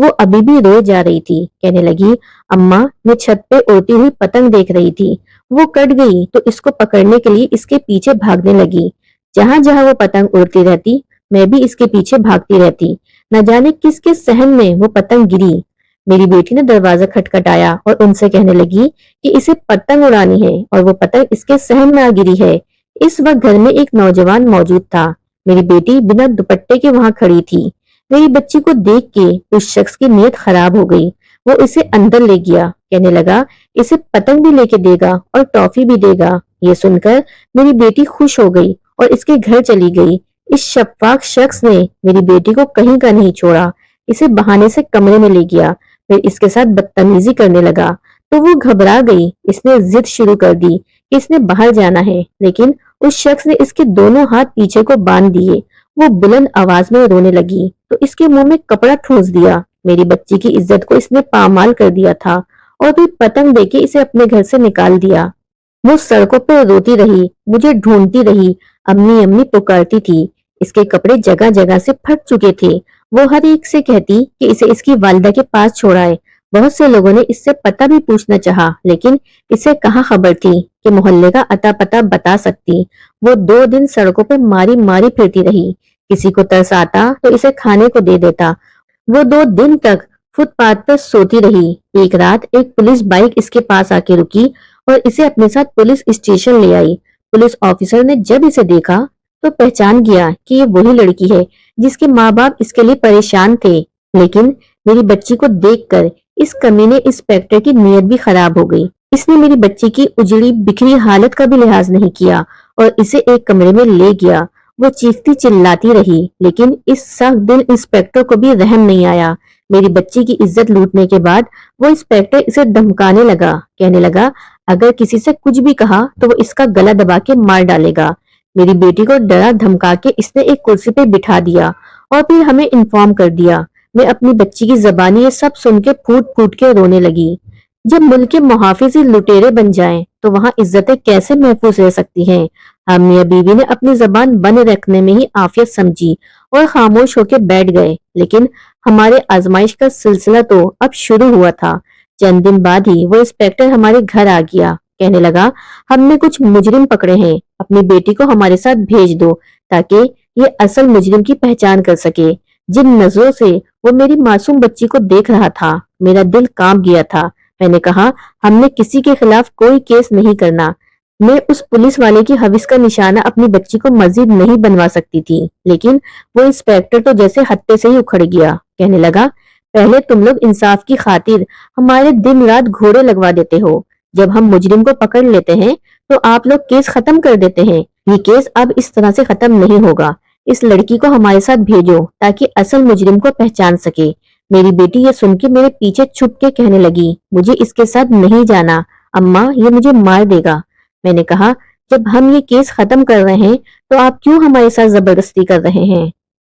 وہ ابھی بھی روئے جا رہی تھی. کہنے لگی اماں میں چھت پہ اڑتی ہوئی پتنگ دیکھ رہی تھی. وہ کٹ گئی تو اس کو پکڑنے کے لیے اس کے پیچھے بھاگنے لگی. جہاں جہاں وہ پتنگ اڑتی رہتی میں بھی اس کے پیچھے بھاگتی رہتی. نہ جانے کس کے صحن میں وہ پتنگ گری. میری بیٹی نے دروازہ کھٹکھٹایا اور ان سے کہنے لگی کہ اسے پتنگ اڑانی ہے اور وہ پتنگ اس کے صحن میں آ گری ہے. اس وقت گھر میں ایک نوجوان موجود تھا. میری بیٹی بنا دوپٹے کے وہاں کھڑی تھی. میری بچی کو دیکھ کے اس شخص کی نیت خراب ہو گئی. وہ اسے اندر لے گیا. کہنے لگا اسے پتنگ بھی لے کے دے گا اور ٹافی بھی دے گا. یہ سن کر میری بیٹی خوش ہو گئی اور اس کے گھر چلی گئی. اس شفاق شخص نے میری بیٹی کو کہیں کا نہیں چھوڑا. اسے بہانے سے کمرے میں لے گیا. پھر اس کے ساتھ بدتمیزی کرنے لگا تو وہ گھبرا گئی. اس نے ضد شروع کر دی کہ اس نے باہر جانا ہے. لیکن اس شخص نے اس کے دونوں ہاتھ پیچھے کو باندھ دیے. وہ بلند آواز میں رونے لگی تو اس کے منہ میں کپڑا ٹھونس دیا. میری بچی کی عزت کو اس نے پامال کر دیا تھا اور پھر پتنگ دے کے اسے اپنے گھر سے نکال دیا. وہ سڑکوں پہ روتی رہی, مجھے ڈھونڈتی رہی, امی امی پکارتی تھی. اس کے کپڑے جگہ جگہ سے پھٹ چکے تھے. وہ ہر ایک سے کہتی کہ اسے اس کی والدہ کے پاس چھوڑائے. بہت سے لوگوں نے اس سے پتہ بھی پوچھنا چاہا لیکن اسے کہاں خبر تھی کہ محلے کا اتا پتہ بتا سکتی. وہ 2 دن سڑکوں پہ ماری ماری پھرتی رہی. کسی کو ترس آتا تو اسے کھانے کو دے دیتا. وہ 2 دن تک فٹ پاتھ پر سوتی رہی. ایک رات ایک پولیس بائک اس کے پاس آ کے رکی اور اسے اپنے ساتھ پولیس اسٹیشن لے آئی. پولیس آفیسر نے جب اسے دیکھا تو پہچان گیا کہ یہ وہی لڑکی ہے جس کے ماں باپ اس کے لیے پریشان تھے. لیکن میری بچی کو دیکھ کر اس کمینے انسپیکٹر کی نیت بھی خراب ہو گئی. اس نے میری بچی کی اجڑی بکھری حالت کا بھی لحاظ نہیں کیا اور اسے ایک کمرے میں لے گیا. وہ چیختی چلاتی رہی لیکن اس سخت دل انسپیکٹر کو بھی رحم نہیں آیا. میری بچی کی عزت لوٹنے کے بعد وہ انسپیکٹر اسے دھمکانے لگا. کہنے لگا اگر کسی سے کچھ بھی کہا تو وہ اس کا گلا دبا کے مار ڈالے گا. میری بیٹی کو ڈرا دھمکا کے اس نے ایک کرسی پہ بٹھا دیا اور پھر ہمیں انفارم کر دیا. میں اپنی بچی کی زبانی یہ سب سن کے پھوٹ پھوٹ کے رونے لگی. جب ملک کے محافظ ہی لٹیرے بن جائیں تو وہاں عزتیں کیسے محفوظ رہ سکتی ہیں. ہم میاں بیوی نے اپنی زبان بند رکھنے میں ہی عافیت سمجھی اور خاموش ہو کے بیٹھ گئے. لیکن ہمارے آزمائش کا سلسلہ تو اب شروع ہوا تھا. چند دن بعد ہی وہ انسپیکٹر ہمارے گھر آ گیا. کہنے لگا ہم نے کچھ مجرم پکڑے ہیں, اپنی بیٹی کو ہمارے ساتھ بھیج دو تاکہ یہ اصل مجرم کی پہچان کر سکے. جن نظروں سے وہ میری معصوم بچی کو دیکھ رہا تھا میرا دل کانپ گیا تھا. میں نے کہا ہم نے کسی کے خلاف کوئی کیس نہیں کرنا. میں اس پولیس والے کی حوث کا نشانہ اپنی بچی کو مزید نہیں بنوا سکتی تھی. لیکن وہ انسپیکٹر تو جیسے ہتے سے ہی اکھڑ گیا. کہنے لگا پہلے تم لوگ انصاف کی خاطر ہمارے دن رات گھوڑے لگوا دیتے ہو, جب ہم مجرم کو پکڑ لیتے ہیں تو آپ لوگ کیس ختم کر دیتے ہیں. یہ کیس اب اس طرح سے ختم نہیں ہوگا. اس لڑکی کو ہمارے ساتھ بھیجو تاکہ اصل مجرم کو پہچان سکے. میری بیٹی یہ سن کے میرے پیچھے چھپ کے کہنے لگی مجھے اس کے ساتھ نہیں جانا, اماں یہ مجھے مار دے گا. میں نے کہا جب ہم یہ کیس ختم کر رہے ہیں تو آپ کیوں ہمارے ساتھ زبردستی کر رہے ہیں.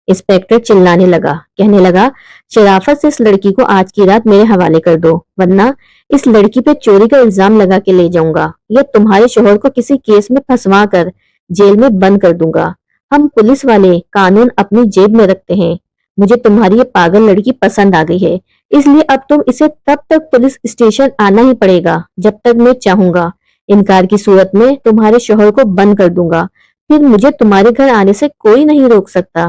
انسپیکٹر چلانے لگا. کہنے لگا شرافت سے اس لڑکی کو آج کی رات میرے حوالے کر دو ورنہ اس لڑکی پہ چوری کا الزام لگا کے لے جاؤں گا یا تمہارے شوہر کو کسی کیس میں پھنسوا کر جیل میں بند کر دوں گا. ہم پولیس والے قانون اپنی جیب میں رکھتے ہیں. مجھے تمہاری یہ پاگل لڑکی پسند آ گئی ہے, اس لیے اب تم اسے تب تک پولیس اسٹیشن آنا ہی پڑے گا جب تک میں چاہوں گا. انکار کی صورت میں تمہارے شوہر کو بند کر دوں گا. پھر مجھے تمہارے گھر آنے سے کوئی نہیں روک سکتا.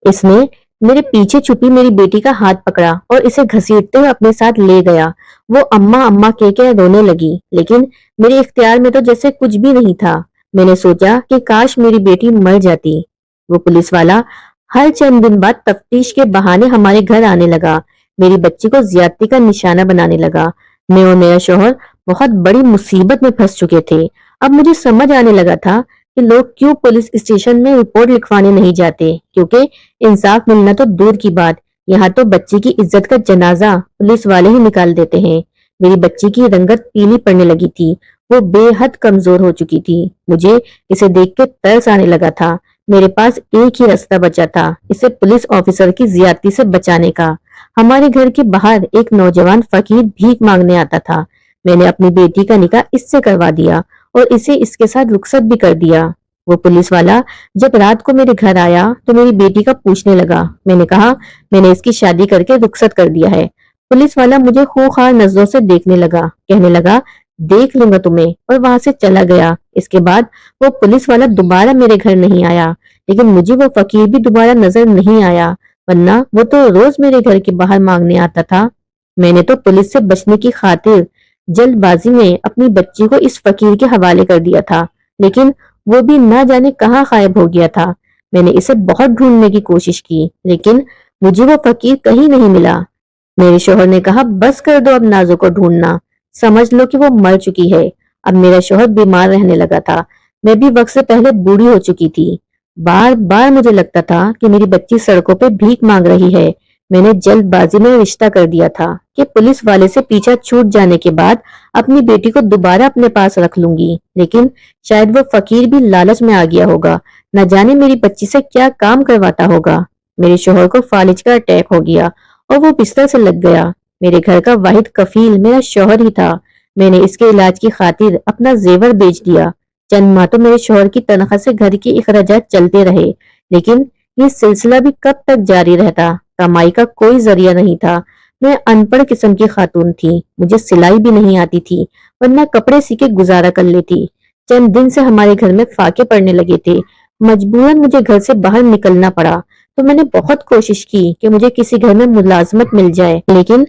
اس نے میرے پیچھے چھپی میری بیٹی کا ہاتھ پکڑا اور اسے گھسیٹتے ہوئے اپنے ساتھ لے گیا. وہ اماں اماں کہہ کے رونے لگی لیکن میرے اختیار میں تو جیسے کچھ بھی نہیں تھا. میں نے سوچا کہ کاش میری بیٹی مر جاتی. وہ پولیس والا ہر چند دن بعد تفتیش کے بہانے ہمارے گھر آنے لگا. میری بچی کو زیادتی کا نشانہ بنانے لگا. میں اور میرا شوہر بہت بڑی مصیبت میں پھنس چکے تھے. اب مجھے سمجھ آنے لگا تھا کہ لوگ کیوں پولیس اسٹیشن میں رپورٹ لکھوانے نہیں جاتے, کیونکہ انصاف ملنا تو دور کی بات, یہاں تو بچی کی عزت کا جنازہ پولیس والے ہی نکال دیتے ہیں. میری بچی کی رنگت پیلی پڑنے لگی تھی. وہ بے حد کمزور ہو چکی تھی. مجھے اسے دیکھ کے ترس آنے لگا تھا. میرے پاس ایک ہی راستہ بچا تھا, اسے پولیس آفیسر کی زیادتی سے بچانے کا. ہمارے گھر کے باہر ایک نوجوان فقیر بھیک مانگنے آتا تھا. میں نے اپنی بیٹی کا نکاح اس سے کروا دیا اور اسے اس کے ساتھ رخصت بھی کر دیا. وہ پولیس والا جب رات کو میرے گھر آیا تو میری بیٹی کا پوچھنے لگا. میں نے کہا میں نے اس کی شادی کر کے رخصت کر دیا ہے. پولیس والا مجھے خوخار نظروں سے دیکھنے لگا، کہنے لگا دیکھ لوں گا تمہیں، اور وہاں سے چلا گیا. اس کے بعد وہ پولیس والا دوبارہ میرے گھر نہیں آیا، لیکن مجھے وہ فقیر بھی دوبارہ نظر نہیں آیا، ورنہ وہ تو روز میرے گھر کے باہر مانگنے آتا تھا. میں نے تو پولیس سے بچنے کی خاطر جلد بازی میں اپنی بچی کو اس فقیر کے حوالے کر دیا تھا، لیکن وہ بھی نہ جانے کہاں غائب ہو گیا تھا. میں نے اسے بہت ڈھونڈنے کی کوشش کی، لیکن مجھے وہ فقیر کہیں نہیں ملا. میرے شوہر نے کہا بس کر دو اب نازو کو ڈھونڈنا، سمجھ لو کہ وہ مر چکی ہے. اب میرا شوہر بیمار رہنے لگا تھا، میں بھی وقت سے پہلے بوڑھی ہو چکی تھی. بار بار مجھے لگتا تھا کہ میری بچی سڑکوں پہ بھیک مانگ رہی ہے. میں نے جلد بازی میں رشتہ کر دیا تھا کہ پولیس والے سے پیچھا چھوٹ جانے کے بعد اپنی بیٹی کو دوبارہ اپنے پاس رکھ لوں گی، لیکن شاید وہ فقیر بھی لالچ میں آ گیا ہوگا، نہ جانے میری بچی سے کیا کام کرواتا ہوگا. میرے شوہر کو فالج کا اٹیک ہو گیا اور وہ بستر سے لگ گیا. میرے گھر کا واحد کفیل میرا شوہر ہی تھا. میں نے اس کے علاج کی خاطر اپنا زیور بیچ دیا. چند ماہ تو میرے شوہر کی تنخواہ سے گھر کے اخراجات چلتے رہے، لیکن یہ سلسلہ بھی کب تک جاری رہتا؟ کمائی کا کوئی ذریعہ نہیں تھا. میں ان پڑھ قسم کی خاتون تھی، مجھے سلائی بھی نہیں آتی تھی، ورنہ کپڑے سی کے گزارا کر لیتی. چند دن سے ہمارے گھر میں فاقے پڑنے لگے تھے، مجبوراً مجھے گھر سے باہر نکلنا پڑا. تو میں نے بہت کوشش کی کہ مجھے کسی گھر میں ملازمت مل جائے، لیکن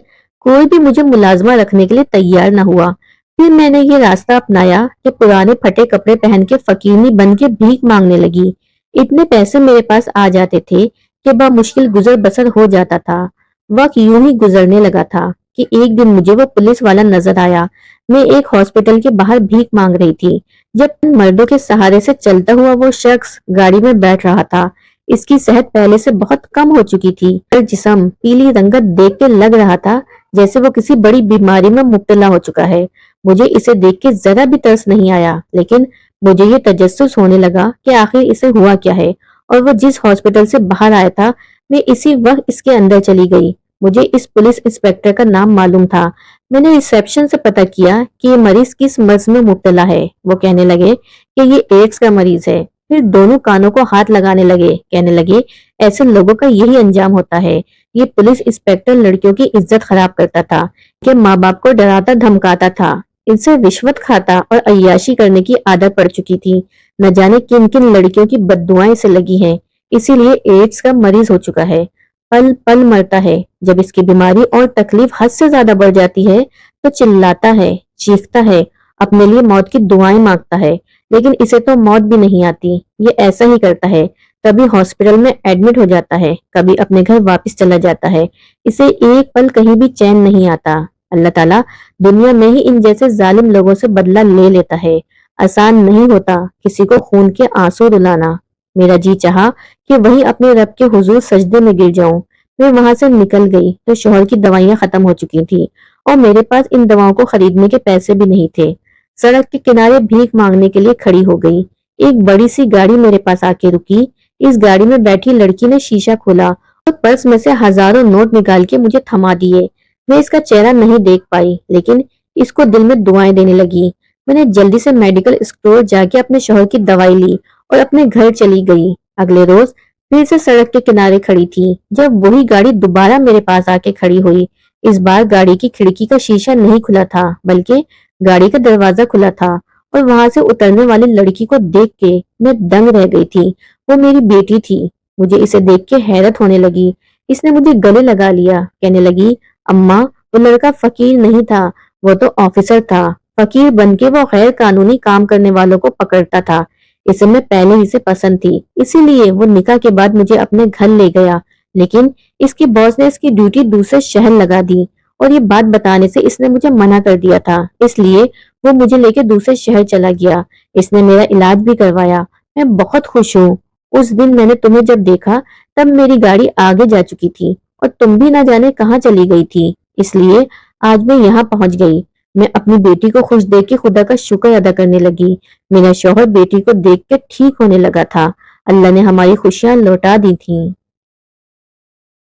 کوئی بھی مجھے ملازمہ رکھنے کے لیے تیار نہ ہوا. پھر میں نے یہ راستہ اپنایا کہ پرانے پھٹے کپڑے پہن کے فقیرنی بن کے بھیک مانگنے لگی. اتنے پیسے میرے پاس آ جاتے تھے کہ بمشکل گزر بسر ہو جاتا تھا. وقت یوں ہی گزرنے لگا تھا کہ ایک دن مجھے وہ پولیس والا نظر آیا. میں ایک ہاسپٹل کے باہر بھیک مانگ رہی تھی جب مردوں کے سہارے سے چلتا ہوا وہ شخص گاڑی میں بیٹھ رہا تھا. اس کی صحت پہلے سے بہت کم ہو چکی تھی اور جسم پیلی رنگت دیکھ کے لگ رہا تھا جیسے وہ کسی بڑی بیماری میں مبتلا ہو چکا ہے. مجھے اسے دیکھ کے ذرا بھی ترس نہیں آیا، لیکن مجھے یہ تجسس ہونے لگا کہ آخر اسے ہوا کیا ہے، اور وہ جس ہاسپٹل سے باہر آیا تھا میں اسی وقت اس کے اندر چلی گئی. مجھے اس پولیس انسپیکٹر کا نام معلوم تھا. میں نے ریسیپشن سے پتہ کیا کہ یہ مریض کس مرض میں مبتلا ہے. وہ کہنے لگے کہ یہ ایڈز کا مریض ہے. پھر دونوں کانوں کو ہاتھ لگانے لگے، کہنے لگے ایسے لوگوں کا یہی انجام ہوتا ہے. یہ پولیس انسپیکٹر لڑکیوں کی عزت خراب کرتا تھا، کہ ماں باپ کو ڈراتا دھمکاتا تھا، ان سے رشوت کھاتا اور عیاشی کرنے کی عادت پڑ چکی تھی. نہ جانے کن کن لڑکیوں کی بددعائیں سے لگی ہیں، اسی لیے ایڈز کا مریض ہو چکا ہے. پل پل مرتا ہے. جب اس کی بیماری اور تکلیف حد سے زیادہ بڑھ جاتی ہے تو چلاتا ہے، چیختا ہے، اپنے لیے موت کی دعائیں مانگتا ہے، لیکن اسے تو موت بھی نہیں آتی. یہ ایسا ہی کرتا ہے، کبھی ہاسپٹل میں ایڈمٹ ہو جاتا ہے، کبھی اپنے گھر واپس چلا جاتا ہے. اسے ایک پل کہیں بھی چین نہیں آتا. اللہ تعالیٰ دنیا میں ہی ان جیسے ظالم لوگوں سے بدلہ لے لیتا ہے. آسان نہیں ہوتا کسی کو خون کے آنسو رلانا. میرا جی چاہا کہ وہی اپنے رب کے حضور سجدے میں گر جاؤں. میں وہاں سے نکل گئی تو شوہر کی دوائیاں ختم ہو چکی تھی اور میرے پاس ان دواؤں کو خریدنے کے پیسے بھی نہیں تھے. سڑک کے کنارے بھیک مانگنے کے لیے کھڑی ہو گئی. ایک بڑی سی گاڑی میرے پاس آ کے رکی. اس گاڑی میں بیٹھی لڑکی نے شیشہ کھولا اور پرس میں سے ہزاروں نوٹ نکال کے مجھے تھما دیے. میں اس کا چہرہ نہیں دیکھ پائی، لیکن اس کو دل میں دعائیں دینے لگی. میں نے جلدی سے میڈیکل اسٹور جا کے اپنے شوہر کی دوائی لی اور اپنے گھر چلی گئی. اگلے روز پھر سے سڑک کے کنارے کھڑی تھی جب وہی گاڑی دوبارہ میرے پاس آ کے کھڑی ہوئی. اس بار گاڑی کی کھڑکی کا شیشہ نہیں کھلا تھا، بلکہ گاڑی کا دروازہ کھلا تھا، اور وہاں سے اترنے والی لڑکی کو دیکھ کے میں دنگ رہ گئی تھی. وہ میری بیٹی تھی. مجھے اسے دیکھ کے حیرت ہونے لگی. اس نے مجھے گلے لگا لیا، کہنے لگی اماں وہ لڑکا فقیر نہیں تھا، وہ تو آفیسر تھا. فقیر بن کے وہ غیر قانونی کام کرنے والوں کو پکڑتا تھا. اسے میں پہلے ہی سے پسند تھی، اسی لیے وہ نکاح کے بعد مجھے اپنے گھر لے گیا. لیکن اس کی باس نے اس کی ڈیوٹی دوسرے شہر لگا دی اور یہ بات بتانے سے اس نے مجھے منع کر دیا تھا. اس لیے وہ مجھے لے کے دوسرے شہر چلا گیا. اس نے میرا علاج بھی کروایا. میں بہت خوش ہوں. اس دن میں نے تمہیں جب دیکھا تب میری گاڑی آگے جا چکی تھی اور تم بھی نہ جانے کہاں چلی گئی تھی. اس لیے آج میں یہاں پہنچ گئی. میں اپنی بیٹی کو خوش دیکھ کے خدا کا شکر ادا کرنے لگی. میرا شوہر بیٹی کو دیکھ کے ٹھیک ہونے لگا تھا. اللہ نے ہماری خوشیاں لوٹا دی تھیں.